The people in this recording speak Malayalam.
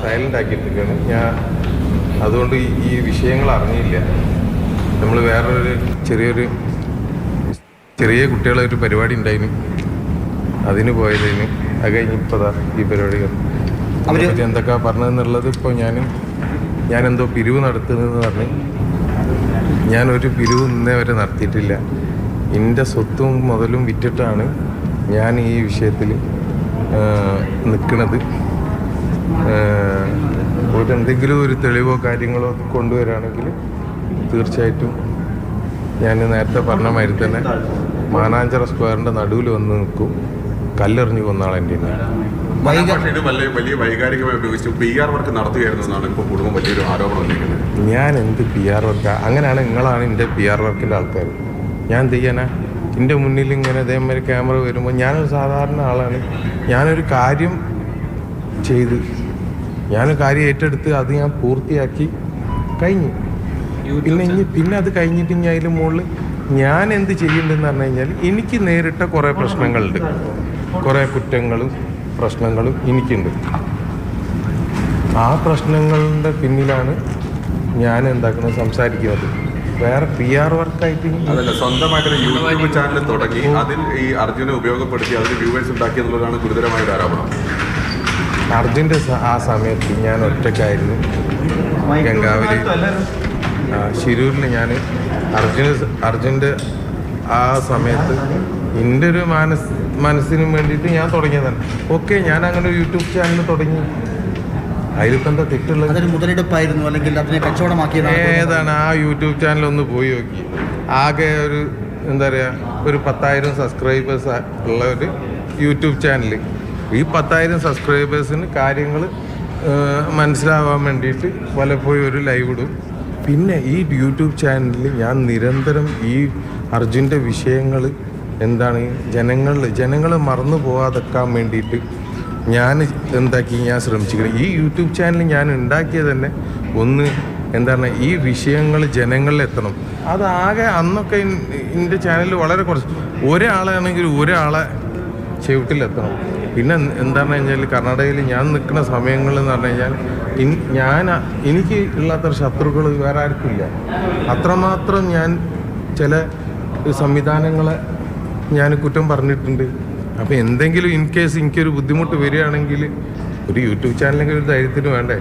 സൈലന്റ് ആക്കിയിട്ടിരിക്കുകയാണ് ഞാൻ. അതുകൊണ്ട് ഈ വിഷയങ്ങൾ അറിഞ്ഞില്ല. നമ്മൾ വേറൊരു ചെറിയ കുട്ടികളെ ഒരു പരിപാടി ഉണ്ടായിരുന്നു, അതിന് പോയതിന്. അത് കഴിഞ്ഞ് ഇപ്പോഴാ ഈ പരിപാടികൾ അതിനെപ്പറ്റി എന്തൊക്കെ പറഞ്ഞതെന്നുള്ളത്. ഇപ്പോൾ ഞാനെന്തോ പിരിവ് നടത്തുന്നതെന്ന് പറഞ്ഞ് ഞാനൊരു പിരിവ് ഇന്നേ വരെ നടത്തിയിട്ടില്ല. എൻ്റെ സ്വത്തും മുതലും വിറ്റിട്ടാണ് ഞാൻ ഈ വിഷയത്തിൽ നിൽക്കുന്നത്. എന്തെങ്കിലും ഒരു തെളിവോ കാര്യങ്ങളോ കൊണ്ടുവരാണെങ്കിൽ തീർച്ചയായിട്ടും ഞാൻ നേരത്തെ പറഞ്ഞ മാതിരി തന്നെ മാനാഞ്ചിറ സ്ക്വയറിൻ്റെ നടുവിൽ വന്ന് നിൽക്കും. കല്ലെറിഞ്ഞു കൊന്നാളെൻ്റെ വലിയ വൈകാരികമായി ഉപയോഗിച്ച് PR വർക്ക് നടത്തുകയായിരുന്നു എന്നാണ് ഇപ്പോൾ കുടുംബം വലിയൊരു ആരോപണം ഉന്നയിക്കുന്നത്. ഞാൻ എന്ത് PR വർക്ക്? അങ്ങനെയാണ് നിങ്ങളാണ് എൻ്റെ PR വർക്കിൻ്റെ ആൾക്കാർ. ഞാൻ എന്ത് ചെയ്യാനാ? എൻ്റെ മുന്നിൽ ഇങ്ങനെ അതേമാതിരി ക്യാമറ വരുമ്പോൾ ഞാനൊരു സാധാരണ ആളാണ്. ഞാനൊരു കാര്യം ചെയ്ത് ഞാനൊരു കാര്യം ഏറ്റെടുത്ത് അത് ഞാൻ പൂർത്തിയാക്കി കഴിഞ്ഞു. പിന്നെ അത് കഴിഞ്ഞിട്ട് ഞാൻ അതിന് മുകളിൽ ഞാൻ എന്ത് ചെയ്യേണ്ടതെന്ന് പറഞ്ഞു കഴിഞ്ഞാൽ എനിക്ക് നേരിട്ട കുറേ പ്രശ്നങ്ങളുണ്ട്, കുറേ കുറ്റങ്ങളും പ്രശ്നങ്ങളും എനിക്കുണ്ട്. ആ പ്രശ്നങ്ങളുടെ പിന്നിലാണ് ഞാൻ എന്താക്കുന്നത് സംസാരിക്കുന്നത്. വേറെ PR വർക്കായിട്ട് അതല്ല, സ്വന്തമായിട്ടൊരു യൂട്യൂബ് ചാനൽ തുടങ്ങി അതിൽ ഈ അർജുനെ ഉപയോഗപ്പെടുത്തി അതിന് വ്യൂവേഴ്സ് ഉണ്ടാക്കി എന്നുള്ളതാണ് ഗുരുതരമായ ഒരു ആരോപണം. അർജുൻ്റെ ആ സമയത്ത് ഞാൻ ഒറ്റയ്ക്കായിരുന്നു ഗംഗാവലി ശിരൂരിൽ. ഞാൻ അർജുൻ്റെ ആ സമയത്ത് എൻ്റെ ഒരു മനസ്സിന് വേണ്ടിയിട്ട് ഞാൻ തുടങ്ങിയതാണ്. ഓക്കെ, ഞാൻ അങ്ങനെ ഒരു യൂട്യൂബ് ചാനൽ തുടങ്ങി. അതിലിപ്പോൾ എന്താ തെറ്റുള്ളത്? മുതലെടുപ്പായിരുന്നു അല്ലെങ്കിൽ അതിനെ കച്ചവടമാക്കിയത് ഏതാണ്? ആ യൂട്യൂബ് ചാനൽ ഒന്ന് പോയി നോക്കി. ആകെ ഒരു എന്താ പറയുക, ഒരു 10,000 സബ്സ്ക്രൈബേഴ്സ് ഉള്ള ഒരു യൂട്യൂബ് ചാനൽ. ഈ 10,000 സബ്സ്ക്രൈബേഴ്സിന് കാര്യങ്ങൾ മനസ്സിലാവാൻ വേണ്ടിയിട്ട് പലപ്പോഴും ഒരു ലൈവ് ഇടും. പിന്നെ ഈ യൂട്യൂബ് ചാനലിൽ ഞാൻ നിരന്തരം ഈ അർജുൻ്റെ വിഷയങ്ങൾ എന്താണ് ജനങ്ങൾ മറന്നു പോകാതെക്കാൻ വേണ്ടിയിട്ട് ഞാൻ ഞാൻ ശ്രമിച്ചിരിക്കുന്നത്. ഈ യൂട്യൂബ് ചാനൽ ഞാൻ ഉണ്ടാക്കിയത് തന്നെ ഒന്ന് എന്താണ്, ഈ വിഷയങ്ങൾ ജനങ്ങളിൽ എത്തണം. അതാകെ അന്നൊക്കെ എൻ്റെ ചാനലിൽ വളരെ കുറച്ച്, ഒരാളാണെങ്കിൽ ഒരാളെ ചുവട്ടിലെത്തണം. പിന്നെ എന്താണെന്ന് കഴിഞ്ഞാൽ കർണാടകയിൽ ഞാൻ നിൽക്കുന്ന സമയങ്ങളെന്ന് പറഞ്ഞു കഴിഞ്ഞാൽ എനിക്ക് ഇല്ലാത്ത ശത്രുക്കൾ വേറെ ആർക്കില്ല. അത്രമാത്രം ഞാൻ ചില സംവിധാനങ്ങളെ ഞാൻ കുറ്റം പറഞ്ഞിട്ടുണ്ട്. അപ്പോൾ എന്തെങ്കിലും ഇൻ കേസ് എനിക്കൊരു ബുദ്ധിമുട്ട് വരികയാണെങ്കിൽ ഒരു യൂട്യൂബ് ചാനലെങ്കിൽ ഒരു ധൈര്യത്തിന് വേണ്ടേ?